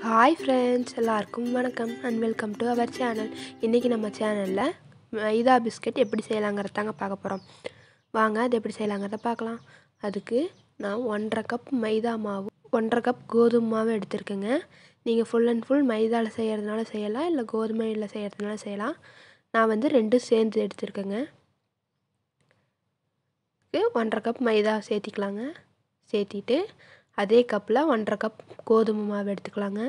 Hi friends, எல்லாருக்கும் வணக்கம் and welcome to our channel. இன்றைக்கி நம்ம சேனலில் மைதா பிஸ்கட் எப்படி செய்யலாங்கிறத தாங்க பார்க்க போகிறோம். வாங்க அது எப்படி செய்யலாங்கிறத பார்க்கலாம். அதுக்கு நான் 1.5 கப் மைதா மாவு, 1.5 கப் கோதுமை மாவு எடுத்துருக்கேங்க. நீங்கள் ஃபுல் அண்ட் ஃபுல் மைதாவில் செய்கிறதுனால செய்யலாம், இல்லை கோதுமையில் செய்கிறதுனால செய்யலாம். நான் வந்து ரெண்டும் சேர்ந்து எடுத்துருக்கேங்க. 1.5 கப் மைதா சேர்த்திக்கலாங்க. சேர்த்திட்டு அதே கப்பில் 1.5 கப் கோதுமை மாவு எடுத்துக்கலாங்க.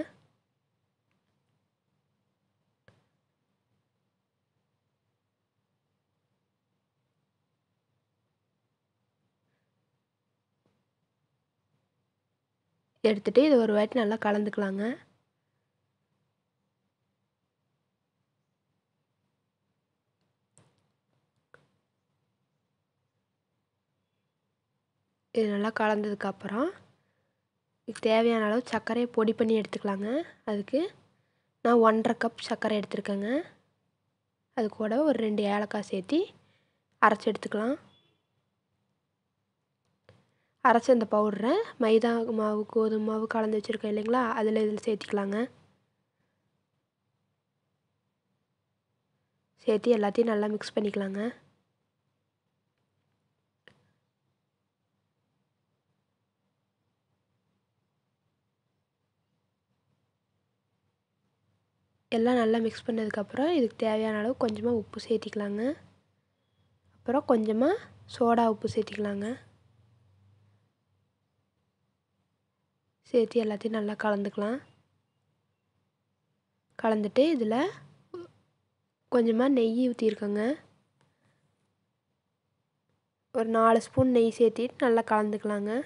எடுத்துகிட்டு இதை ஒரு வாட்டி நல்லா கலந்துக்கலாங்க. இது நல்லா கலந்ததுக்கப்புறம் இதுக்கு தேவையான அளவு சர்க்கரையை பொடி பண்ணி எடுத்துக்கலாங்க. அதுக்கு நான் 1.5 கப் சர்க்கரை எடுத்துருக்கேங்க. அது கூட ஒரு 2 ஏலக்காய் சேர்த்தி அரைச்சி எடுத்துக்கலாம். அரைச்ச அந்த பவுடரை மைதா மாவு கோதுமை மாவு கலந்து வச்சுருக்கோம் இல்லைங்களா, இதில் சேர்த்திக்கலாங்க. சேர்த்து எல்லாத்தையும் நல்லா மிக்ஸ் பண்ணிக்கலாங்க. எல்லாம் நல்லா மிக்ஸ் பண்ணதுக்கப்புறம் இதுக்கு தேவையான அளவு கொஞ்சமாக உப்பு சேர்த்திக்கலாங்க. அப்புறம் கொஞ்சமாக சோடா உப்பு சேர்த்திக்கலாங்க. சேர்த்து எல்லாத்தையும் நல்லா கலந்துக்கலாம். கலந்துட்டு இதில் கொஞ்சமாக நெய் ஊற்றிருக்கேங்க. ஒரு 4 ஸ்பூன் நெய் சேர்த்திட்டு நல்லா கலந்துக்கலாங்க.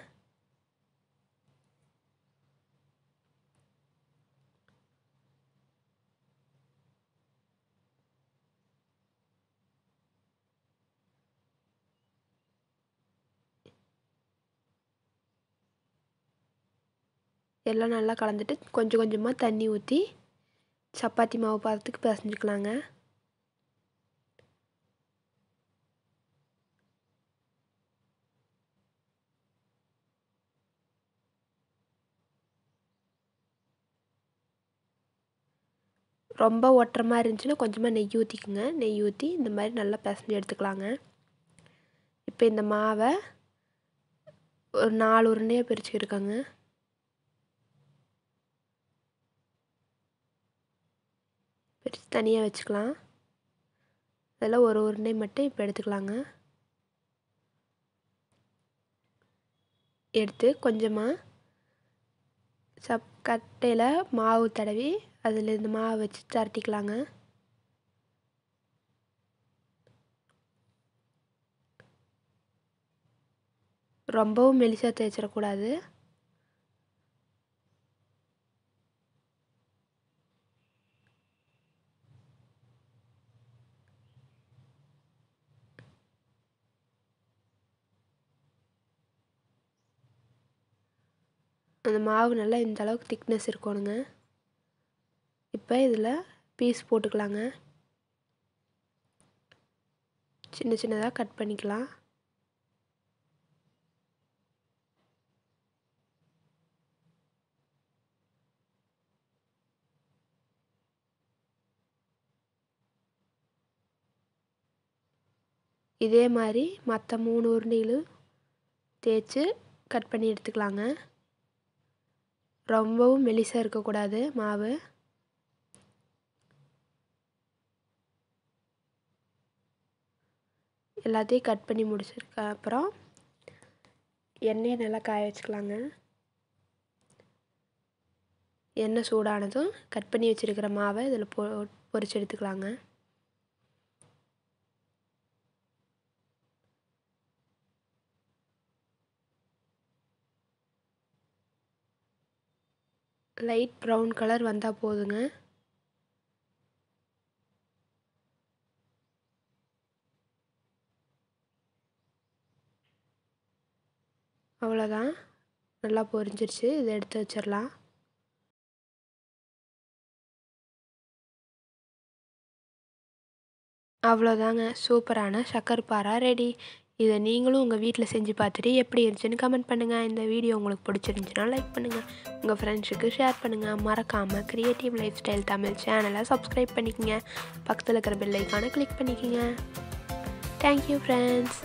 எல்லாம் நல்லா கலந்துட்டு கொஞ்சம் கொஞ்சமாக தண்ணி ஊற்றி சப்பாத்தி மாவு பதத்துக்கு பிசைஞ்சிக்கலாங்க. ரொம்ப ஒட்டுற மாதிரி இருந்துச்சுன்னா கொஞ்சமாக நெய் ஊற்றிக்குங்க. நெய் ஊற்றி இந்த மாதிரி நல்லா பிசைஞ்சு எடுத்துக்கலாங்க. இப்போ இந்த மாவை ஒரு 4 உருண்டையாக பிரிச்சுக்கிருக்கேங்க. பிரித்து தனியாக வச்சுக்கலாம். அதில் ஒரு உருண்டை மட்டும் இப்போ எடுத்துக்கலாங்க. எடுத்து கொஞ்சமாக கட்டையில் மாவு தடவி அதில் இந்த மாவை வச்சு திரட்டிக்கலாங்க. ரொம்பவும் மெலிசாக தேய்ச்சிடக்கூடாது. அந்த மாவு நல்லா இந்த அளவுக்கு திக்னஸ் இருக்கணுங்க. இப்போ இதில் பீஸ் போட்டுக்கலாங்க. சின்ன சின்னதாக கட் பண்ணிக்கலாம். இதே மாதிரி மற்ற 3 உருண்டைகளும் தேய்ச்சி கட் பண்ணி எடுத்துக்கலாங்க. ரொம்பவும் மெலிசாக இருக்கக்கூடாது மாவு. எல்லாத்தையும் கட் பண்ணி முடிச்சதுக்கு அப்புறம் எண்ணெயை நல்லா காய வச்சுக்கலாங்க. எண்ணெய் சூடானதும் கட் பண்ணி வச்சுருக்கிற மாவை இதில் பொரிச்சு எடுத்துக்கலாங்க. லைட் ப்ரௌன் கலர் வந்தால் போதுங்க. அவ்வளோதான், நல்லா பொரிஞ்சிருச்சு. இதை எடுத்து வச்சிடலாம். அவ்வளோதாங்க, சூப்பரான சக்கரை பாரா ரெடி. இதை நீங்களும் உங்கள் வீட்டில் செஞ்சு பார்த்துட்டு எப்படி இருந்துச்சுன்னு கமெண்ட் பண்ணுங்கள். இந்த வீடியோ உங்களுக்கு பிடிச்சிருந்துச்சுன்னா லைக் பண்ணுங்கள், உங்கள் ஃப்ரெண்ட்ஸுக்கு ஷேர் பண்ணுங்கள். மறக்காமல் க்ரியேட்டிவ் லைஃப் ஸ்டைல் தமிழ் சேனலை சப்ஸ்கிரைப் பண்ணிக்கோங்க. பக்கத்தில் இருக்கிற பெல் ஐக்கானை கிளிக் பண்ணிக்கோங்க. Thank you friends.